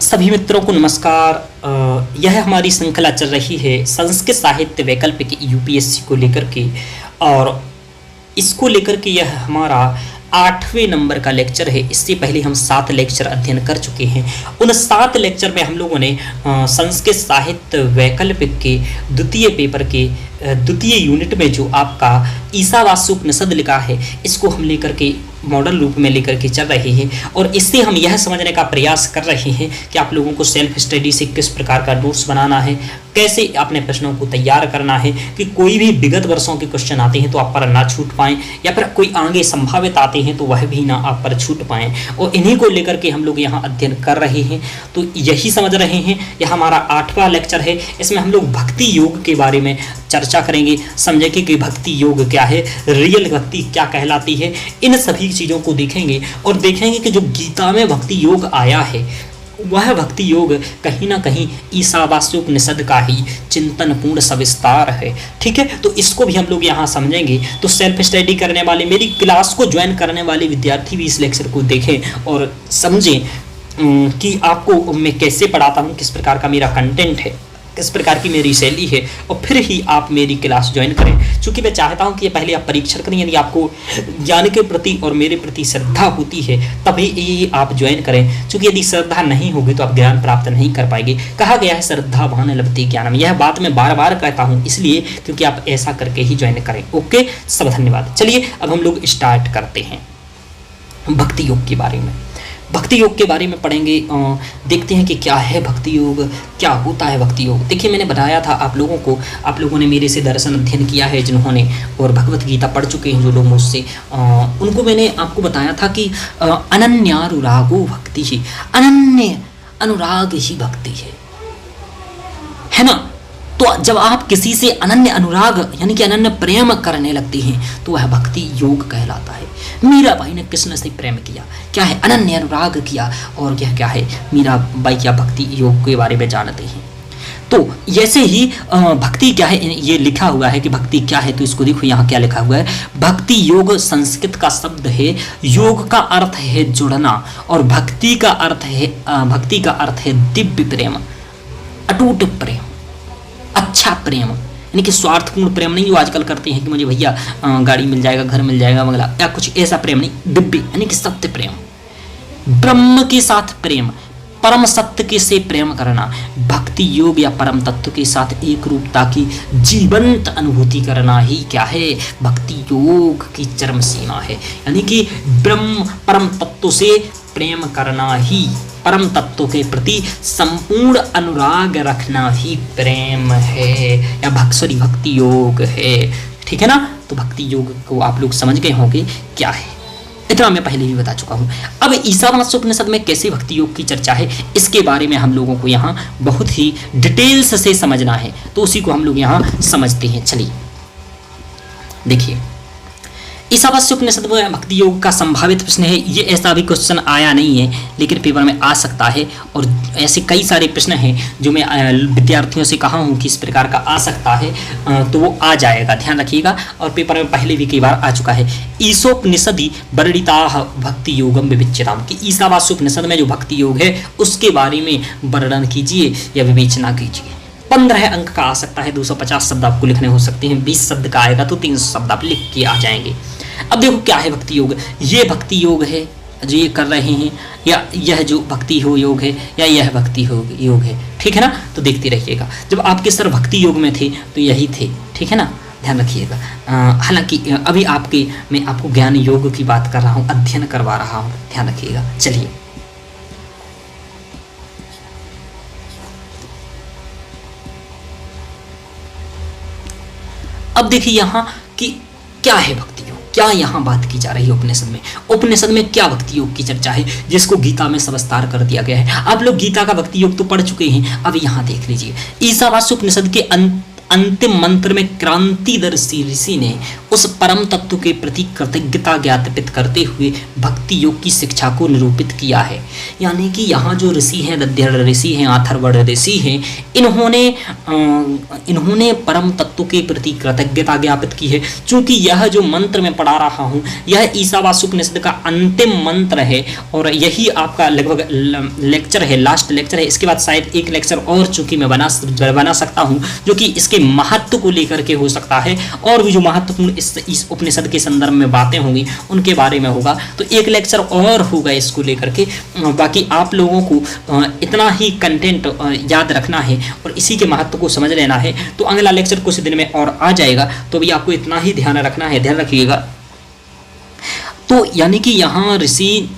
सभी मित्रों को नमस्कार। यह हमारी श्रृंखला चल रही है संस्कृत साहित्य वैकल्पिक यूपीएससी को लेकर के, और इसको लेकर के यह हमारा 8वें नंबर का लेक्चर है। इससे पहले हम 7 लेक्चर अध्ययन कर चुके हैं। उन 7 लेक्चर में हम लोगों ने संस्कृत साहित्य वैकल्पिक के द्वितीय पेपर के द्वितीय यूनिट में जो आपका ईशावास्योपनिषद लिखा है, इसको हम लेकर के मॉडल रूप में लेकर के चल रहे हैं, और इससे हम यह समझने का प्रयास कर रहे हैं कि आप लोगों को सेल्फ स्टडी से किस प्रकार का नोट्स बनाना है, कैसे अपने प्रश्नों को तैयार करना है, कि कोई भी विगत वर्षों के क्वेश्चन आते हैं तो आप पर ना छूट पाएं, या फिर कोई आगे संभावित आते हैं तो वह भी ना आप पर छूट पाएं। और इन्हीं को लेकर के हम लोग यहाँ अध्ययन कर रहे हैं। तो यही समझ रहे हैं, यह हमारा 8वां लेक्चर है। इसमें हम लोग भक्ति योग के बारे में चर्चा करेंगे, समझेंगे कि भक्ति योग क्या है, रियल भक्ति क्या कहलाती है। इन सभी चीज़ों को देखेंगे और देखेंगे कि जो गीता में भक्ति योग आया है, वह भक्ति योग कहीं ना कहीं ईशावास्योपनिषद का ही चिंतन पूर्ण सविस्तार है। ठीक है, तो इसको भी हम लोग यहाँ समझेंगे। तो सेल्फ स्टडी करने वाले, मेरी क्लास को ज्वाइन करने वाले विद्यार्थी भी इस लेक्चर को देखें और समझें कि आपको मैं कैसे पढ़ाता हूँ, किस प्रकार का मेरा कंटेंट है, किस प्रकार की मेरी शैली है, और फिर ही आप मेरी क्लास ज्वाइन करें। क्योंकि मैं चाहता हूं कि ये पहले आप परीक्षण करें, यदि आपको ज्ञान के प्रति और मेरे प्रति श्रद्धा होती है तभी ये आप ज्वाइन करें। क्योंकि यदि श्रद्धा नहीं होगी तो आप ज्ञान प्राप्त नहीं कर पाएंगे। कहा गया है श्रद्धावान लभते ज्ञानम, यह बात मैं बार बार कहता हूँ, इसलिए क्योंकि आप ऐसा करके ही ज्वाइन करें। ओके, सब धन्यवाद। चलिए अब हम लोग स्टार्ट करते हैं भक्ति योग के बारे में। भक्ति योग के बारे में पढ़ेंगे, देखते हैं कि क्या है भक्ति योग, क्या होता है भक्ति योग। देखिए, मैंने बताया था आप लोगों को, आप लोगों ने मेरे से दर्शन अध्ययन किया है जिन्होंने, और भगवत गीता पढ़ चुके हैं जो लोग मुझसे, उनको मैंने आपको बताया था कि अनन्यानुरागो भक्ति ही, अनन्य अनुराग ही भक्ति है ना। तो जब आप किसी से अनन्य अनुराग यानी कि अनन्य प्रेम करने लगते हैं तो वह भक्ति योग कहलाता है। मीराबाई ने कृष्ण से प्रेम किया, क्या है, अनन्य अनुराग किया, और यह क्या है, मीराबाई क्या भक्ति योग के बारे में जानते हैं। तो जैसे ही भक्ति क्या है, ये लिखा हुआ है कि भक्ति क्या है, तो इसको देखो यहाँ क्या लिखा हुआ है। भक्ति योग संस्कृत का शब्द है, योग का अर्थ है जुड़ना, और भक्ति का अर्थ है दिव्य प्रेम, अटूट प्रेम, अच्छा प्रेम, यानी कि स्वार्थपूर्ण प्रेम नहीं जो आजकल करते हैं कि मुझे भैया गाड़ी मिल जाएगा, घर मिल जाएगा, बंगला, या कुछ ऐसा प्रेम नहीं। दिव्य यानी कि सत्य प्रेम, ब्रह्म के साथ प्रेम, परम सत्य के से प्रेम करना, भक्ति योग या परम तत्व के साथ एक रूपता की जीवंत अनुभूति करना ही क्या है, भक्ति योग की चरम सीमा है। यानी कि ब्रह्म परम तत्व से प्रेम करना ही, परम तत्व के प्रति संपूर्ण अनुराग रखना ही प्रेम है, या भक्ति योग है। ठीक है ना। तो भक्ति योग को आप लोग समझ गए होंगे क्या है, इतना मैं पहले भी बता चुका हूं। अब ईशावास्योपनिषद में कैसे भक्ति योग की चर्चा है, इसके बारे में हम लोगों को यहाँ बहुत ही डिटेल्स से समझना है, तो उसी को हम लोग यहाँ समझते हैं। चलिए देखिए, ईशावास्योपनिषद में भक्ति योग का संभावित प्रश्न है। ये ऐसा भी क्वेश्चन आया नहीं है, लेकिन पेपर में आ सकता है, और ऐसे कई सारे प्रश्न हैं जो मैं विद्यार्थियों से कहा हूँ कि इस प्रकार का आ सकता है, तो वो आ जाएगा, ध्यान रखिएगा। और पेपर में पहले भी कई बार आ चुका है। ईशोपनिषदि वर्णिताः भक्ति योगम विविच्यताम, कि ईशावास्योपनिषद में जो भक्ति योग है उसके बारे में वर्णन कीजिए या विवेचना कीजिए। 15 अंक का आ सकता है, 250 शब्द आपको लिखने हो सकते हैं, 20 शब्द का आएगा तो 300 शब्द आप लिख के आ जाएंगे। अब देखो क्या है भक्ति योग। ये भक्ति योग है जो ये कर रहे हैं, या यह जो भक्ति हो योग है, या यह भक्ति योग है। ठीक है ना। तो देखते रहिएगा, जब आपके सर भक्ति योग में थे तो यही थे। ठीक है ना, ध्यान रखिएगा। हालांकि अभी मैं आपको ज्ञान योग की बात कर रहा हूँ, अध्ययन करवा रहा हूँ, ध्यान रखिएगा। चलिए अब देखिए यहाँ कि क्या है भक्ति योग, क्या यहाँ बात की जा रही है उपनिषद में। उपनिषद में क्या भक्ति योग की चर्चा है, जिसको गीता में सविस्तार कर दिया गया है। आप लोग गीता का भक्ति योग तो पढ़ चुके हैं, अब यहाँ देख लीजिए। ईशावास्योपनिषद के अंतिम मंत्र में क्रांतिदर्शी ऋषि ने उस परम तत्व के प्रति कृतज्ञता ज्ञापित करते हुए भक्ति योग की शिक्षा को निरूपित किया है। यानी कि यहाँ जो ऋषि हैं, दध्यड़ ऋषि हैं, अथर्वण ऋषि हैं, इन्होंने परम तत्व के प्रति कृतज्ञता ज्ञापित की है। चूंकि यह जो मंत्र मैं पढ़ा रहा हूँ यह ईशावास्योपनिषद का अंतिम मंत्र है और यही आपका लगभग लेक्चर है, लास्ट लेक्चर है। इसके बाद शायद एक लेक्चर और चूंकि मैं बना सकता हूँ जो कि इसके महत्व को लेकर के हो सकता है, और भी जो महत्वपूर्ण इस उपनिषद के संदर्भ में बातें होंगी उनके बारे में होगा, तो एक लेक्चर और होगा इसको लेकर के। बाकी आप लोगों को इतना ही कंटेंट याद रखना है और इसी के महत्व को समझ लेना है। तो अगला लेक्चर कुछ दिन में और आ जाएगा, तो भी आपको इतना ही ध्यान रखना है, ध्यान रखिएगा। तो यानी कि यहाँ ऋषि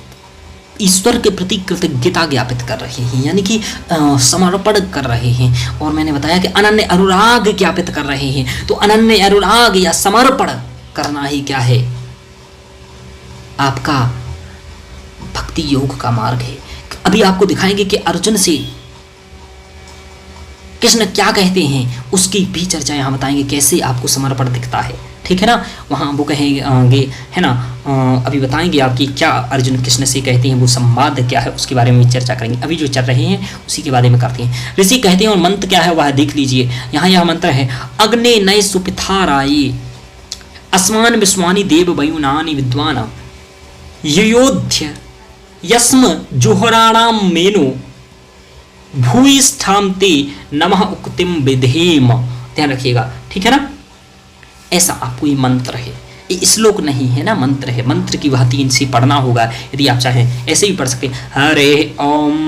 ईश्वर के प्रति कृतज्ञता ज्ञापित कर रहे हैं, यानी कि समर्पण कर रहे हैं। और मैंने बताया कि अनन्य अनुराग ज्ञापित कर रहे हैं। तो अनन्य अनुराग या समर्पण करना ही क्या है? आपका भक्ति योग का मार्ग है। अभी आपको दिखाएंगे कि अर्जुन से कृष्ण क्या कहते हैं, उसकी भी चर्चा यहाँ बताएंगे, कैसे आपको समर्पण दिखता है। ठीक है ना, वहाँ वो कहेंगे, है ना, अभी बताएंगे आपकी क्या अर्जुन कृष्ण से कहते हैं, वो संवाद क्या है, उसके बारे में चर्चा करेंगे। अभी जो चल रहे हैं उसी के बारे में करते हैं। ऋषि कहते हैं और मंत्र क्या है वह देख लीजिए। यहाँ यह मंत्र है, अग्ने नय सुपिथाराये अस्मान विश्वानि देव वयुनानि विद्वान युयोध्य यस्म जुहराणाम मेनो भूयिष्ठाम ते नमः उक्तिम विधेम। ध्यान रखिएगा, ठीक है ना। ऐसा आपको ये मंत्र है, ये श्लोक नहीं है ना, मंत्र है। मंत्र की वह 3 से पढ़ना होगा यदि आप चाहें, ऐसे भी पढ़ सकते हैं। हरे ओम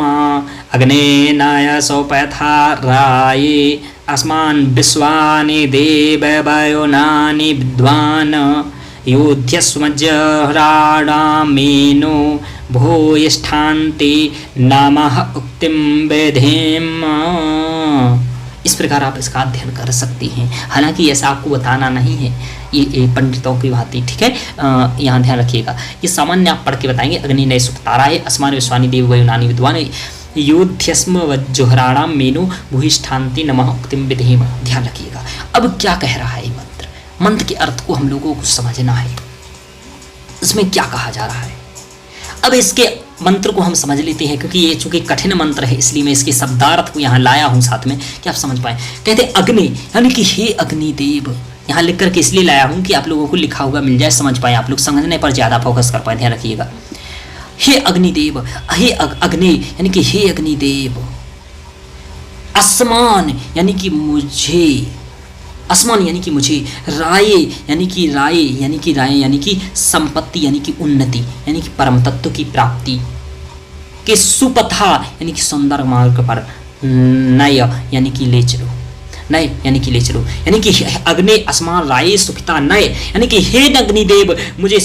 अग्ने नाय सौपथाराये अस्मान विश्वानि देव वयुनानि विद्वान योध्यस्मज्जहराणामेनो भूयिष्ठान्ते नमः उक्तिम विधेम। इस प्रकार आप इसका अध्ययन कर सकती हैं। हालांकि ऐसा आपको बताना नहीं है, ये पंडितों की भांति, ठीक है। यहाँ ध्यान रखिएगा, ये सामान्य आप पढ़ के बताएंगे। अग्नि नय सुतारा है अस्मान विश्वानि देव वयुनानि विद्वान योध्यस्म वज्जुहराणाम मेनो भूयिष्ठान्ति नमः उक्तिम विधेम। ध्यान रखिएगा। अब क्या कह रहा है मंत्र? मंत्र के अर्थ को हम लोगों को समझना है, इसमें क्या कहा जा रहा है। अब इसके मंत्र को हम समझ लेते हैं, क्योंकि ये चूंकि कठिन मंत्र है इसलिए मैं इसके शब्दार्थ को यहाँ लाया हूँ साथ में कि आप समझ पाए। कहते अग्नि, यानी कि हे अग्निदेव, यहाँ लिख करके इसलिए लाया हूँ कि आप लोगों को लिखा हुआ मिल जाए, समझ पाए, आप लोग समझने पर ज्यादा फोकस कर पाए। ध्यान रखिएगा, हे अग्निदेव, हे अग्नि यानी कि हे अग्निदेव, अस्मान यानी कि मुझे, अस्मान यानी कि मुझे, राये यानी कि राय यानी कि राय यानी कि संपत्ति यानी कि उन्नति यानी कि परम तत्व की प्राप्ति के सुपथा यानी कि सुंदर मार्ग पर, नय यानी कि ले चलो, नय यानी कि ले चलो, यानी कि अग्नि अस्मान राये सुपिता नय यानी कि हे अग्निदेव, मुझे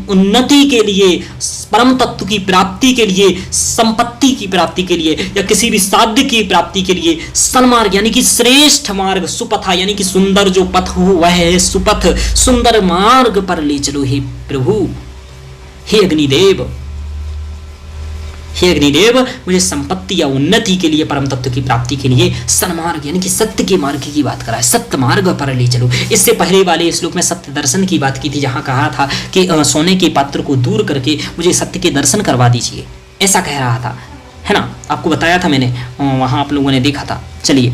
उन्नति के लिए, परम तत्व की प्राप्ति के लिए, संपत्ति की प्राप्ति के लिए या किसी भी साध्य की प्राप्ति के लिए सन्मार्ग यानी कि श्रेष्ठ मार्ग, सुपथा यानी कि सुंदर जो पथ हो वह है सुपथ, सुंदर मार्ग पर ले चलो हे प्रभु। हे अग्निदेव, हे अग्निदेव, मुझे संपत्ति या उन्नति के लिए, परम तत्व की प्राप्ति के लिए सन्मार्ग यानी कि सत्य के मार्ग की बात करा है, सत्य मार्ग पर ले चलो। इससे पहले वाले श्लोक में सत्य दर्शन की बात की थी, जहां कहा था कि सोने के पात्र को दूर करके मुझे सत्य के दर्शन करवा दीजिए, ऐसा कह रहा था, है ना। आपको बताया था मैंने, वहां आप लोगों ने देखा था। चलिए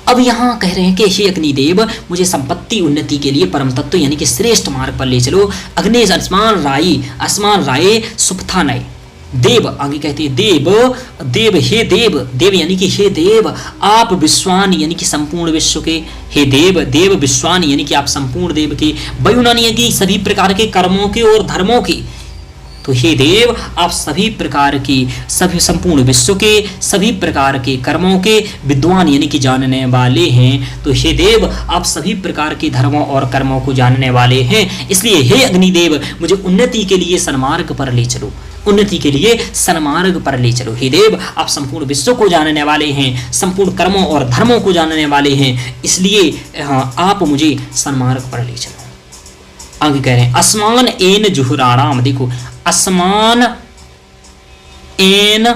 अब यहाँ कह रहे हैं कि हे अग्निदेव, मुझे संपत्ति उन्नति के लिए परम तत्व यानी कि श्रेष्ठ मार्ग पर ले चलो। अग्नि अस्मान राये सुपथा नय, देव आगे कहते हैं देव, देव हे देव, देव यानी कि हे देव, आप विश्वान यानी कि संपूर्ण विश्व के, हे देव, देव विश्वान यानी कि आप संपूर्ण देव के, वयुनानि यानी कि सभी प्रकार के कर्मों के और धर्मों के। तो हे देव, आप सभी प्रकार की, सभी संपूर्ण विश्व के सभी प्रकार के कर्मों के विद्वान यानी कि जानने वाले हैं। तो हे देव, आप सभी प्रकार के धर्मों और कर्मों को जानने वाले हैं, इसलिए हे अग्निदेव, मुझे उन्नति के लिए सन्मार्ग पर ले चलो, उन्नति के लिए सन्मार्ग पर ले चलो। हे देव, आप संपूर्ण विश्व को जानने वाले हैं, संपूर्ण कर्मों और धर्मों को जानने वाले हैं, इसलिए आप मुझे सन्मार्ग पर ले चलो। आगे कह रहे हैं अस्मान एन जुहराणाम, देखो अस्मान एन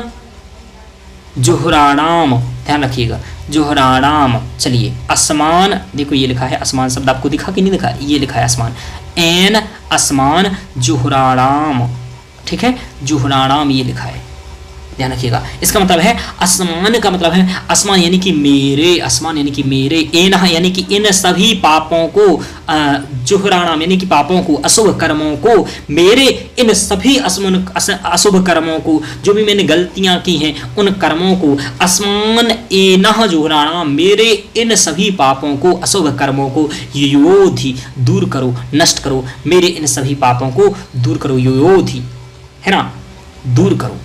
जुहराणाम, ध्यान रखिएगा, जुहराणाम। चलिए आसमान, देखो ये लिखा है आसमान शब्द आपको दिखा कि नहीं दिखा, ये लिखा है आसमान, एन आसमान जुहराणाम, ठीक है, जुहराणाम ये लिखा है, ध्यान रखिएगा। इसका मतलब है आसमान का मतलब है आसमान यानी कि मेरे, आसमान यानी कि मेरे, एन यानी कि इन सभी पापों को, जुहराणाम यानी कि पापों को, अशुभ कर्मों को, मेरे इन सभी अशुभ कर्मों को, जो भी मैंने गलतियां की हैं उन कर्मों को, आसमान एन जुहराणाम, मेरे इन सभी पापों को, अशुभ कर्मों को, योधि दूर करो, नष्ट करो, मेरे इन सभी पापों को दूर करो, योधि है ना, दूर करो,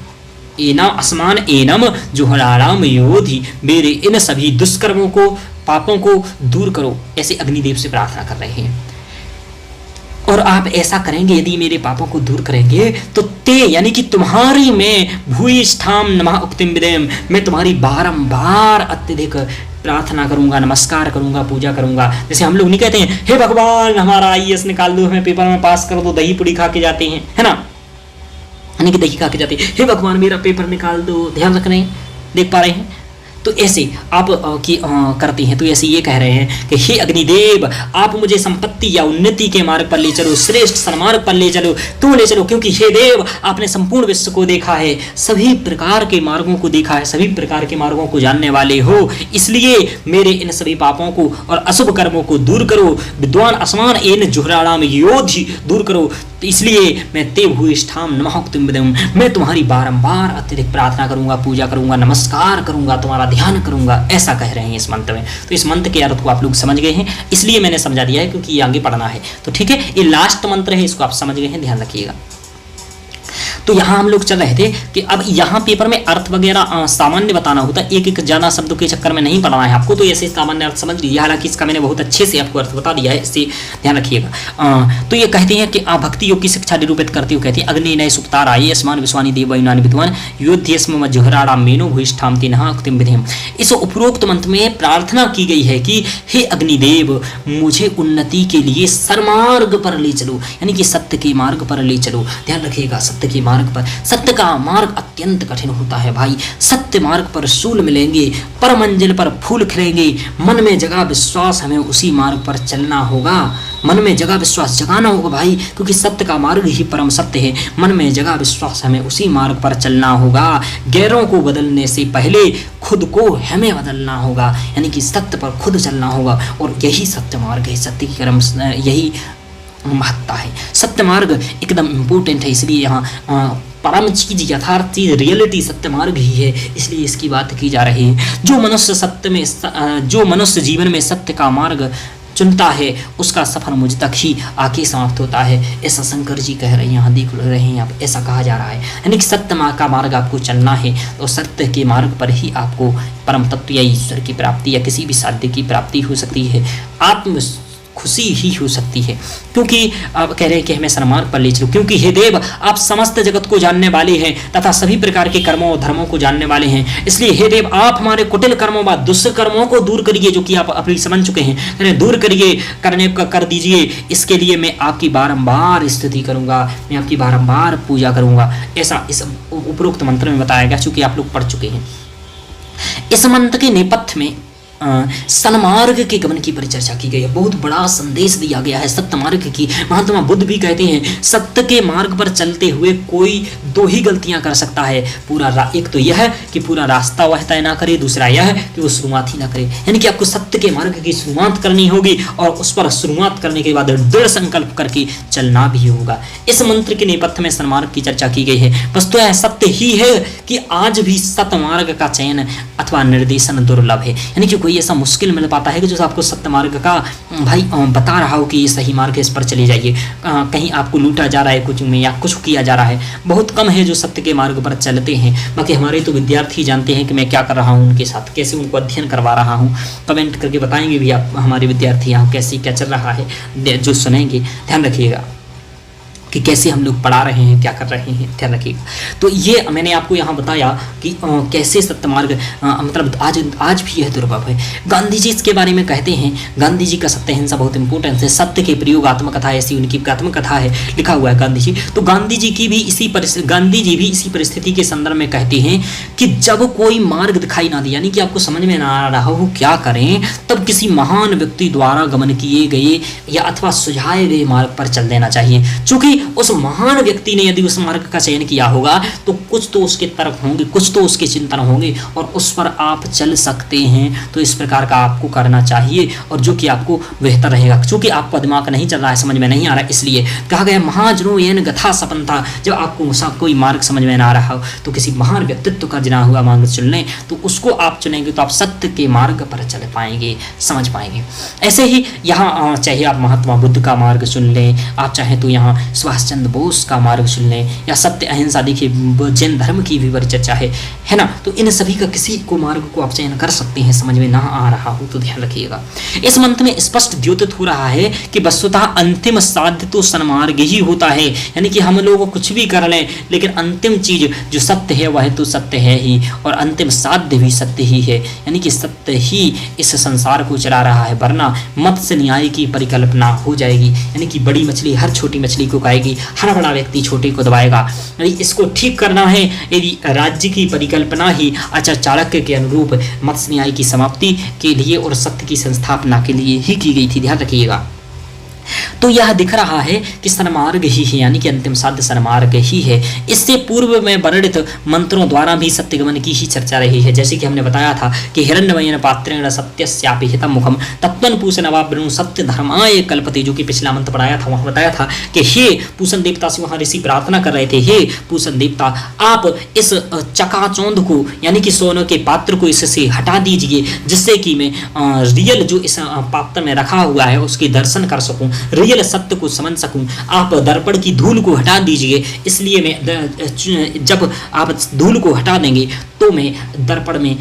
एना आसमान एनम जुहराणाम योधि, मेरे इन सभी दुष्कर्मों को, पापों को दूर करो, ऐसे अग्निदेव से प्रार्थना कर रहे हैं। और आप ऐसा करेंगे, यदि मेरे पापों को दूर करेंगे तो ते यानी कि तुम्हारी मैं भूयिष्ठाम नमः उक्तिम विदेम, मैं तुम्हारी बारंबार अत्यधिक प्रार्थना करूंगा, नमस्कार करूंगा, पूजा करूंगा। जैसे हम लोग नहीं कहते हैं हे भगवान हमारा IAS निकाल दो, हमें पेपर में पास कर दो, दही पूड़ी खा के जाते हैं, है ना, यानी कि दही खा के जाते हैं, हे भगवान मेरा पेपर निकाल दो, ध्यान रख रहे हैं, देख पा रहे हैं। तो ऐसे आप करते हैं, तो ऐसे ये कह रहे हैं कि हे अग्निदेव आप मुझे संपत्ति या उन्नति के मार्ग पर ले चलो, श्रेष्ठ सन्मार्ग पर ले चलो, क्यों ले चलो, क्योंकि हे देव आपने संपूर्ण विश्व को देखा है, सभी प्रकार के मार्गों को देखा है, सभी प्रकार के मार्गों को जानने वाले हो, इसलिए मेरे इन सभी पापों को और अशुभ कर्मों को दूर करो, विद्वान आसमान एन जुहराणाम योधि दूर करो, तो इसलिए मैं ते भूयिष्ठाम नमः उक्तिम विदेम, मैं तुम्हारी बारंबार अत्यधिक प्रार्थना करूंगा, पूजा करूंगा, नमस्कार करूंगा, तुम्हारा ध्यान करूंगा, ऐसा कह रहे हैं इस मंत्र में। तो इस मंत्र के अर्थ को आप लोग समझ गए हैं, इसलिए मैंने समझा दिया है क्योंकि ये आगे पढ़ना है। तो ठीक है, ये लास्ट मंत्र है, इसको आप समझ गए हैं, ध्यान रखिएगा। तो यहाँ हम लोग चल रहे थे कि अब यहाँ पेपर में अर्थ वगैरह सामान्य बताना होता है, एक एक ज्यादा शब्दों के चक्कर में नहीं पढ़ना है आपको, तो ऐसे सामान्य अर्थ समझ लीजिए, हालांकि इसका मैंने बहुत अच्छे से आपको अर्थ बता दिया है, इससे ध्यान रखिएगा। तो ये कहते हैं कि भक्ति योग की शिक्षा निरूपित करते हुए कहते हैं अग्नि नय सुप्तार आये अस्मान विश्वानी देव वायुनानि विद्वान योध्यस्म जुहराणाम मेनो भूयिष्ठाम तेनः उक्तिम विधिम। इस उपरोक्त मंत्र में प्रार्थना की गई है कि हे अग्निदेव मुझे उन्नति के लिए सन्मार्ग पर ले चलो, यानी कि सत्य के मार्ग पर ले चलो, ध्यान रखिएगा, सत्य के मार्ग पर। सत्य का मार्ग अत्यंत कठिन होता है भाई, सत्य मार्ग पर सूल मिलेंगे, पर मंजिल पर फूल खिलेंगे, मन में जगा विश्वास, हमें उसी मार्ग पर चलना होगा, मन में जगा विश्वास जगाना होगा भाई, क्योंकि सत्य का मार्ग ही परम सत्य है, मन में जगा विश्वास, हमें उसी मार्ग पर चलना होगा, गैरों को बदलने से पहले खुद को हमें बदलना होगा, यानी कि सत्य पर खुद चलना होगा, और यही सत्य मार्ग है, सत्य की कर्म यही महत्ता है, सत्य मार्ग एकदम इम्पोर्टेंट है, इसलिए यहाँ परम चीज, यथार्थ चीज, रियलिटी सत्य मार्ग ही है, इसलिए इसकी बात की जा रही है। जो मनुष्य जीवन में सत्य का मार्ग चुनता है उसका सफर मुझ तक ही आके समाप्त होता है, ऐसा शंकर जी कह रहे हैं, यहाँ देख रहे हैं आप, ऐसा कहा जा रहा है, यानी कि सत्य का मार्ग आपको चलना है, और सत्य के मार्ग पर ही आपको परम तत्व या ईश्वर की प्राप्ति या किसी भी साध्य की प्राप्ति हो सकती है, आत्म खुशी ही हो सकती है, क्योंकि आप कह रहे हैं कि हमें सन्मार्ग पर ले चलो, क्योंकि हे देव आप समस्त जगत को जानने वाले हैं तथा सभी प्रकार के कर्मों और धर्मों को जानने वाले हैं, इसलिए हे देव आप हमारे कुटिल कर्मों व दुष्कर्मों को दूर करिए, जो कि आप अपनी समझ चुके हैं, दूर करिए, करने का कर दीजिए, इसके लिए मैं आपकी बारंबार स्तुति करूंगा, मैं आपकी बारंबार पूजा करूंगा, ऐसा इस उपरोक्त मंत्र में बताया गया, चूंकि आप लोग पढ़ चुके हैं। इस मंत्र के नेपथ्य में सन्मार्ग के गमन की परिचर्चा की गई है, बहुत बड़ा संदेश दिया गया है सत्य मार्ग की। महात्मा बुद्ध भी कहते हैं सत्य के मार्ग पर चलते हुए कोई दो ही गलतियां कर सकता है, एक तो यह कि पूरा रास्ता वह तय ना करे, दूसरा यह कि वो शुरुआत ही ना करे, यानी कि आपको सत्य के मार्ग की शुरुआत करनी होगी और उस पर शुरुआत करने के बाद दृढ़ संकल्प करके चलना भी होगा। इस मंत्र के नेपथ्य में सन्मार्ग की चर्चा की गई है। वस्तु यह सत्य ही है कि आज भी सत्य मार्ग का चयन अथवा निर्देशन दुर्लभ है, यानी कि कोई ऐसा मुश्किल मिल पाता है कि जो आपको सत्य मार्ग का भाई बता रहा हो कि ये सही मार्ग है, इस पर चले जाइए, कहीं आपको लूटा जा रहा है कुछ में या कुछ किया जा रहा है, बहुत कम है जो सत्य के मार्ग पर चलते हैं। बाकी हमारे तो विद्यार्थी जानते हैं कि मैं क्या कर रहा हूँ उनके साथ, कैसे उनको अध्ययन करवा रहा हूँ, कमेंट करके बताएंगे भी आप हमारे विद्यार्थी यहाँ कैसे क्या चल रहा है, जो सुनेंगे ध्यान रखिएगा। कि कैसे हम लोग पढ़ा रहे हैं, क्या कर रहे हैं, ध्यान रखिएगा। तो ये मैंने आपको यहाँ बताया कि कैसे सत्य मार्ग मतलब आज भी यह दुर्लभ है। गांधी जी इसके बारे में कहते हैं, गांधी जी का सत्य अहिंसा बहुत इंपॉर्टेंट है, सत्य के प्रयोग आत्मकथा, ऐसी उनकी आत्मकथा है, लिखा हुआ है गांधी जी। तो गांधी जी भी इसी परिस्थिति के संदर्भ में कहते हैं कि जब कोई मार्ग दिखाई ना दे, यानी कि आपको समझ में ना आ रहा हो क्या करें, तब किसी महान व्यक्ति द्वारा गमन किए गए या अथवा सुझाए गए मार्ग पर चल देना चाहिए। चूंकि उस महान व्यक्ति ने यदि उस मार्ग का चयन किया होगा तो कुछ तो उसके तर्क होंगे, कुछ तो उसके चिंतन होंगे और उस पर आप चल सकते हैं। तो इस प्रकार का आपको करना चाहिए और जो कि आपको बेहतर रहेगा। चूंकि आपका दिमाग नहीं चल रहा है, समझ में नहीं आ रहा, इसलिए कहा गया महाजनो येन गथा सपन था। जब आपको कोई मार्ग समझ में ना आ रहा हो तो किसी महान व्यक्तित्व का जना हुआ मार्ग चुन लें, तो उसको आप चुनेंगे तो आप सत्य के मार्ग पर चल पाएंगे, समझ पाएंगे। ऐसे ही यहाँ चाहे आप महात्मा बुद्ध का मार्ग चुन लें, आप चाहें तो यहाँ सुभाष चंद्र बोस का मार्ग चुन लें, या सत्य अहिंसा, देखिए जैन धर्म की भी बड़ी चर्चा है ना। तो इन सभी का किसी को मार्ग को आप चयन कर सकते हैं, समझ में ना आ रहा हो तो ध्यान रखिएगा। इस मंत्र में स्पष्ट द्योतित हो रहा है कि वस्तुतः अंतिम साध्य तो सन्मार्ग ही होता है, यानी कि हम लोग कुछ भी कर लें लेकिन अंतिम चीज जो सत्य है वह तो सत्य है ही, और अंतिम साध्य भी सत्य ही है, यानी कि सत्य ही इस संसार को चला रहा है, वरना मत्स्य न्याय की परिकल्पना हो जाएगी, यानी कि बड़ी मछली हर छोटी मछली को खाएगी, हर बड़ा व्यक्ति छोटे को दबाएगा। इसको ठीक करना है यदि राज्य की परिकल्पना ही आचार्य चाणक्य के अनुरूप मत्स्य न्याय की समाप्ति के लिए और सत्य की संस्थापना के लिए ही की गई थी, ध्यान रखिएगा। तो यह दिख रहा है कि सन्मार्ग ही है, यानी कि अंतिम साध्य सन्मार्ग ही है। इससे पूर्व में वर्णित मंत्रों द्वारा भी सत्यगमन की ही चर्चा रही है, जैसे कि हमने बताया था कि हिरण्यमयेन पात्रेण सत्यस्यापि हितं मुखम तत्त्वं पूषणवाब्रु सत्य धर्माय कल्पते, जो कि पिछला मंत्र पढ़ाया था, वहां बताया था कि हे पूषण देवता से वहां ऋषि प्रार्थना कर रहे थे, हे पूषण देवता आप इस चकाचौंध को यानी कि सोने के पात्र को इससे हटा दीजिए, जिससे कि मैं रियल जो इस पात्र में रखा हुआ है उसके दर्शन कर सकूं, रियल सत्य को समझ सकूं। आप दर्पण की धूल को हटा दीजिए, इसलिए मैं जब आप धूल को हटा देंगे तो मैं दर्पण में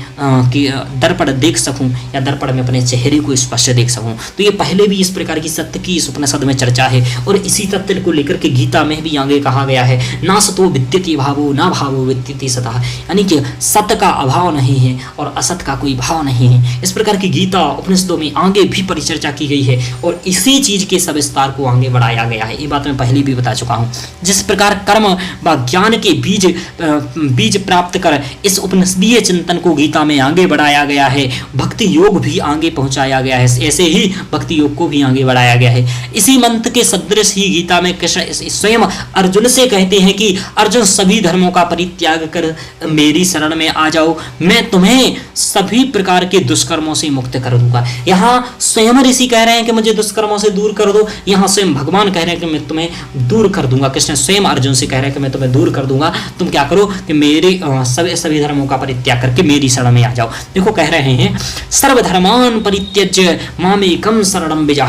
दर्पण देख सकूं या दर्पण में अपने चेहरे को स्पष्ट देख सकूं। तो ये पहले भी इस प्रकार की सत्य की इस उपनिषद में चर्चा है और इसी तथ्य को लेकर के गीता में भी आगे कहा गया है, ना सतो विद्यते भावो ना भावो विद्यते सतः, यानी कि सत्य का अभाव नहीं है और असत का कोई भाव नहीं है। इस प्रकार की गीता उपनिषदों में आगे भी परिचर्चा की गई है और इसी चीज के सविस्तार को आगे बढ़ाया गया है। ये बात मैं पहले भी बता चुका हूँ। जिस प्रकार कर्म व ज्ञान के बीज प्राप्त कर इस उपनिषदीय चिंतन को गीता में आगे बढ़ाया गया है, भक्ति योग भी आगे पहुंचाया गया है, ऐसे ही भक्ति योग को भी आगे बढ़ाया गया है। इसी मंत्र के सदृश ही गीता में कृष्ण स्वयं अर्जुन से कहते हैं कि अर्जुन सभी धर्मों का परित्याग कर मेरी शरण में आ जाओ, मैं तुम्हें सभी प्रकार के दुष्कर्मों से मुक्त कर दूंगा। यहाँ स्वयं ऋषि कह रहे हैं कि मुझे दुष्कर्मों से दूर कर दो, यहाँ स्वयं भगवान कह रहे हैं कि मैं तुम्हें दूर कर दूंगा। कृष्ण स्वयं अर्जुन से कह रहे हैं कि मैं तुम्हें दूर कर दूंगा, तुम क्या करो कि मेरे सभी धर्मों का परित्याग करके मेरी शरण में आ जाओ। देखो कह रहे हैं सर्वधर्मान परित्यज्य मामेकं शरणं व्रज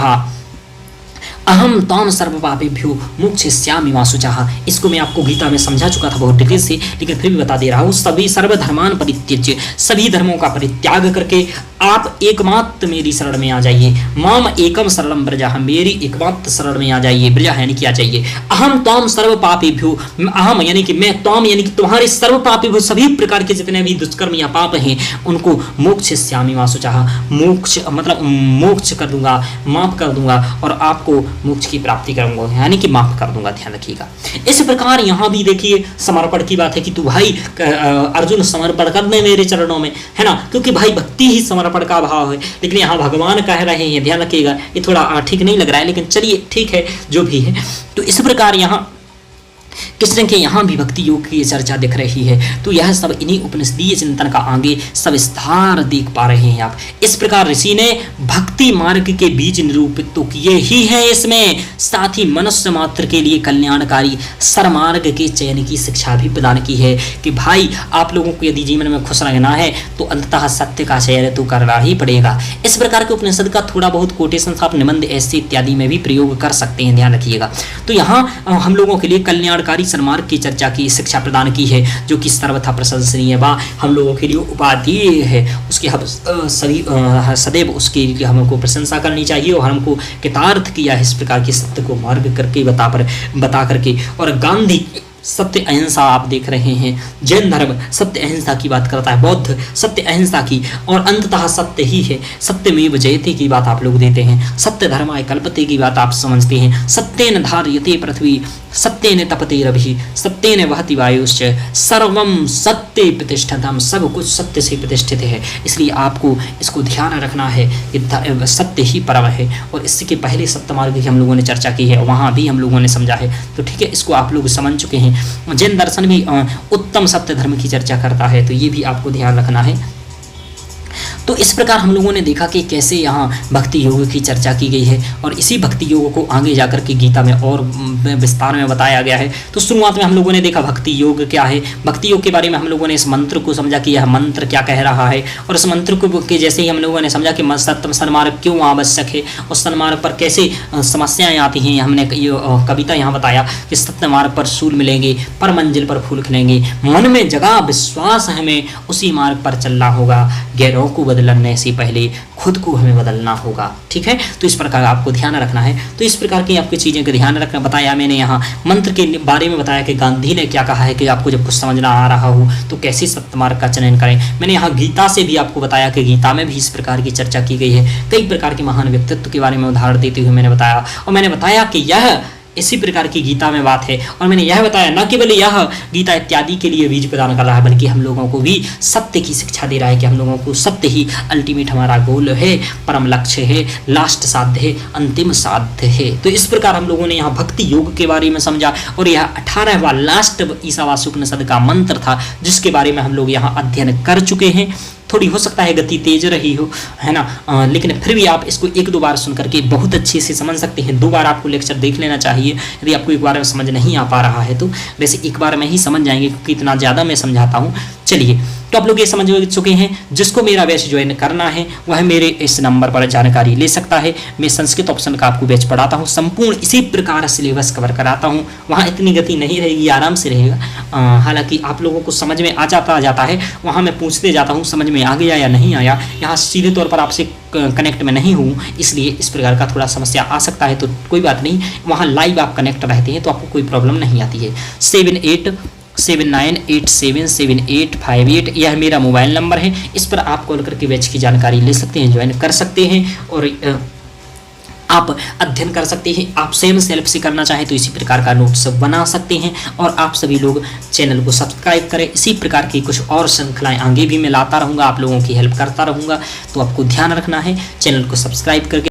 अहम ताम सर्व पापेभ्यो मोक्षयिष्यामि मा शुचः। इसको मैं आपको गीता में समझा चुका था बहुत डिटेल से, लेकिन फिर भी बता दे रहा हूँ। सभी सर्वधर्मान परित्यज्य, सभी धर्मों का परित्याग करके आप एकमात्र मेरी शरण में आ जाइए। माम एकम शरणं व्रज, मेरी एकमात्र शरण में आ जाइए। व्रज यानी कि आ जाइए। अहम ताम सर्व पापेभ्यो, अहम यानी कि मैं, ताम यानी कि तुम्हारे सर्व पापेभ्यो, सभी प्रकार के जितने भी दुष्कर्म या पाप हैं उनको मोक्षयिष्यामि मा शुचः, मोक्ष मतलब मोक्ष कर दूंगा, माफ कर दूंगा और आपको मोक्ष की प्राप्ति करूंगा, यानी कि माफ कर दूंगा। ध्यान रखिएगा। इस प्रकार यहाँ भी देखिए समर्पण की बात है कि तू भाई अर्जुन समर्पण कर दे मेरे चरणों में, है ना, क्योंकि भाई भक्ति ही समर्पण का भाव है। लेकिन यहाँ भगवान कह रहे हैं, ध्यान रखिएगा, ये थोड़ा ठीक नहीं लग रहा है, लेकिन चलिए ठीक है जो भी है। तो इस प्रकार यहाँ कृष्ण के यहाँ भी भक्ति योग की चर्चा दिख रही है। तो यह सब इन्हीं उपनिषदीय चिंतन का आगे सविस्तार देख पा रहे हैं आप। इस प्रकार ऋषि ने भक्ति मार्ग के बीज निरूपित तो किए ही हैं इसमें, साथ ही मनुष्य मात्र के लिए कल्याणकारी सरमार्ग के चयन की शिक्षा भी प्रदान की है कि भाई आप लोगों को यदि जीवन में खुश रहना है तो अंततः सत्य का चयन तो करना ही पड़ेगा। इस प्रकार के उपनिषद का थोड़ा बहुत कोटेशन आप निबंध ऐसे इत्यादि में भी प्रयोग कर सकते हैं, ध्यान रखिएगा। तो यहाँ हम लोगों के लिए कल्याणकारी सन्मार्ग की चर्चा की शिक्षा प्रदान की है, जो कि सर्वथा प्रशंसनीय व हम लोगों के लिए उपादेय है। उस उसकी हम सदैव उसकी हमको प्रशंसा करनी चाहिए और हमको कृतार्थ किया है इस प्रकार के सत्य को मार्ग करके बता करके। और गांधी सत्य अहिंसा आप देख रहे हैं, जैन धर्म सत्य अहिंसा की बात करता है, बौद्ध सत्य अहिंसा की, और अंततः सत्य ही है, सत्यमेव जयते की बात आप लोग देते हैं, सत्य धर्माय कल्पते की बात आप समझते हैं, सत्येन धार्यते पृथ्वी सत्येन तपते रवि सत्येन वहति वायुश्च सर्वम सत्ये प्रतिष्ठितम, सब कुछ सत्य से प्रतिष्ठित है। इसलिए आपको इसको ध्यान रखना है कि सत्य ही परम है। और इसके पहले सत्य मार्ग की हम लोगों ने चर्चा की है, वहाँ भी हम लोगों ने समझा है, तो ठीक है, इसको आप लोग समझ चुके हैं। जैन दर्शन भी उत्तम सत्य धर्म की चर्चा करता है, तो ये भी आपको ध्यान रखना है। तो इस प्रकार हम लोगों ने देखा कि कैसे यहाँ भक्ति योग की चर्चा की गई है, और इसी भक्ति योग को आगे जाकर के गीता में और विस्तार में बताया गया है। तो शुरुआत में हम लोगों ने देखा भक्ति योग क्या है, भक्ति योग के बारे में हम लोगों ने इस मंत्र को समझा कि यह मंत्र क्या कह रहा है, और इस मंत्र को के जैसे ही हम लोगों ने समझा कि सत्य सन्मार्ग क्यों आवश्यक है, उस सन्मार्ग पर कैसे समस्याएं आती हैं। हमने ये कविता यहाँ बताया कि सत्य मार्ग पर सूल मिलेंगे, पर मंजिल पर फूल खिलेंगे, मन में जगा विश्वास हमें उसी मार्ग पर चलना होगा, गैरों को बदलने से पहले खुद को हमें बदलना होगा। ठीक है, तो इस प्रकार आपको ध्यान रखना है। तो इस प्रकार की आपकी चीज़ें का ध्यान रखना बताया मैंने। यहाँ मंत्र के बारे में बताया कि गांधी ने क्या कहा है कि आपको जब कुछ समझना आ रहा हो तो कैसे सत्य मार्ग का चयन करें। मैंने यहाँ गीता से भी आपको बताया कि गीता में भी इस प्रकार की चर्चा की गई है, कई प्रकार के महान व्यक्तित्व के बारे में उदाहरण देते हुए मैंने बताया, और मैंने बताया कि यह इसी प्रकार की गीता में बात है। और मैंने यह बताया न केवल यह गीता इत्यादि के लिए बीज प्रदान कर रहा है, बल्कि हम लोगों को भी सत्य की शिक्षा दे रहा है कि हम लोगों को सत्य ही अल्टीमेट हमारा गोल है, परम लक्ष्य है, लास्ट साध्य है, अंतिम साध्य है। तो इस प्रकार हम लोगों ने यहाँ भक्ति योग के बारे में समझा, और यह 18वां लास्ट ईसावास्य उपनिषद का मंत्र था जिसके बारे में हम लोग यहाँ अध्ययन कर चुके हैं। थोड़ी हो सकता है गति तेज रही हो, है ना, लेकिन फिर भी आप इसको एक दो बार सुन करके बहुत अच्छे से समझ सकते हैं। 2 बार आपको लेक्चर देख लेना चाहिए यदि आपको एक बार में समझ नहीं आ पा रहा है तो। वैसे एक बार में ही समझ जाएंगे क्योंकि इतना ज़्यादा मैं समझाता हूँ। चलिए, तो आप लोग ये समझ चुके हैं। जिसको मेरा बैच ज्वाइन करना है वह मेरे इस नंबर पर जानकारी ले सकता है। मैं संस्कृत ऑप्शन का आपको बैच पढ़ाता हूँ, संपूर्ण इसी प्रकार सिलेबस कवर कराता हूँ। वहाँ इतनी गति नहीं रहेगी, आराम से रहेगा। हालांकि आप लोगों को समझ में आ जाता है, वहाँ मैं पूछते जाता हूँ समझ में आ गया या नहीं आया। यहाँ सीधे तौर पर आपसे कनेक्ट में नहीं हूँ, इसलिए इस प्रकार का थोड़ा समस्या आ सकता है, तो कोई बात नहीं। वहाँ लाइव आप कनेक्ट रहते हैं तो आपको कोई प्रॉब्लम नहीं आती है। 7879877858 यह मेरा मोबाइल नंबर है, इस पर आप कॉल करके बैच की जानकारी ले सकते हैं, ज्वाइन कर सकते हैं और आप अध्ययन कर सकते हैं। आप स्वयं सेल्फ से करना चाहें तो इसी प्रकार का नोट्स बना सकते हैं। और आप सभी लोग चैनल को सब्सक्राइब करें। इसी प्रकार की कुछ और श्रृंखलाएं आगे भी मैं लाता रहूँगा, आप लोगों की हेल्प करता रहूँगा। तो आपको ध्यान रखना है, चैनल को सब्सक्राइब करके